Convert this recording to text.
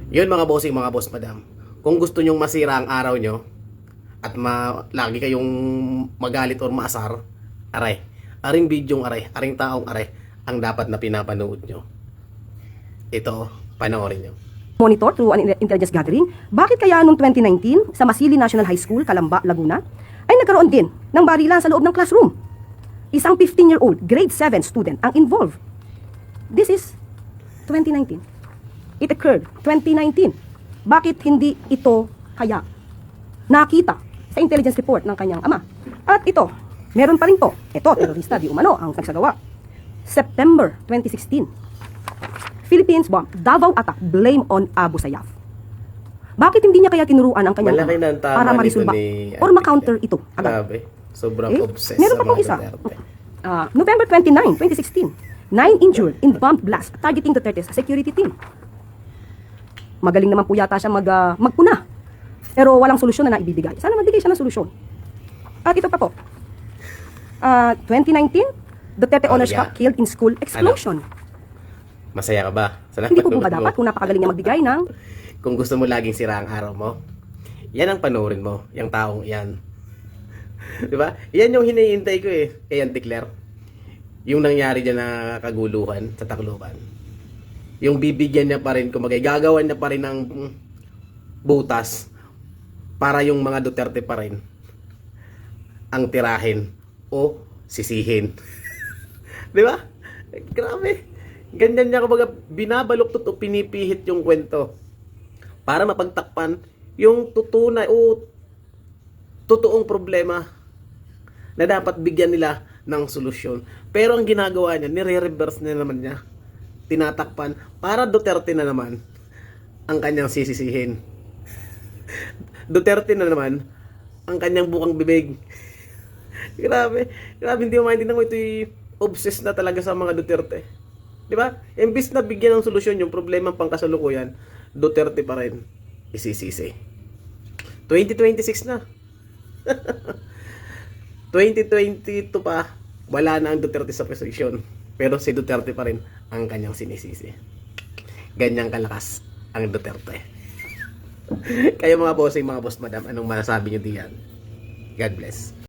Yun mga bossing, mga boss madam. Kung gusto nyong masira ang araw nyo at lagi kayong magalit or maasar, aray, aring bidyong aray, aring taong aray, ang dapat na pinapanood nyo. Ito, panoorin nyo. Monitor through an intelligence gathering, bakit kaya noong 2019 sa Masili National High School, Calamba, Laguna, ay nagkaroon din ng barilan sa loob ng classroom? Isang 15-year-old, grade 7 student ang involved. This is 2019. It occurred 2019. Bakit hindi ito kaya nakita sa intelligence report ng kanyang ama? At ito, meron pa rin po. Ito, terorista di umano ang nagsagawa. September 2016. Philippines bomb, Davao attack, blame on Abu Sayyaf. Bakit hindi niya kaya tinuruan ang kanyang Malaki na ang tama para ma-resolve or ma-counter ito agad? Grabe. Sobrang obsessed Meron sa pa pong mga isa. Duterte. November 29, 2016. 9 injured in bomb blast targeting Duterte's security team. Magaling naman po yata siya magpuna. Pero walang solusyon na naibibigay. Sana magbigay siya ng solusyon. At ito pa po. 2019, Duterte honors yeah. killed in school explosion. Masaya ka ba? Hindi po ba dapat kung napakagaling niya magbigay ng Kung gusto mo laging sira ang araw mo, yan ang panoorin mo, yung taong yan. Di ba? Yan yung hinihintay ko kay Auntie Claire. Yung nangyari dyan na kaguluhan sa Tacloban. Yung bibigyan niya pa rin, kumagay, gagawan niya pa rin ng butas para yung mga Duterte pa rin ang tirahin o sisihin. Di ba? Grabe. Ganyan niya kumbaga binabaluktot o pinipihit yung kwento para mapagtakpan yung tutunay o totoong problema na dapat bigyan nila ng solusyon. Pero ang ginagawa niya, nire-reverse na naman niya. Tinatakpan para Duterte na naman ang kanyang sisisihin. Duterte na naman ang kanyang bukang bibig. Grabe. Grabe, hindi mo maintindihan ko ito'y obsessed na talaga sa mga Duterte. Di ba? Imbis na bigyan ng solusyon yung problema pang kasalukuyan, Duterte pa rin isisisi. 2026 na. 2022 pa, wala na ang Duterte sa posisyon. Pero si Duterte pa rin ang kanyang sinisisi. Ganyang kalakas ang Duterte. Kayo mga bossing, mga boss madam, anong masasabi nyo diyan? God bless.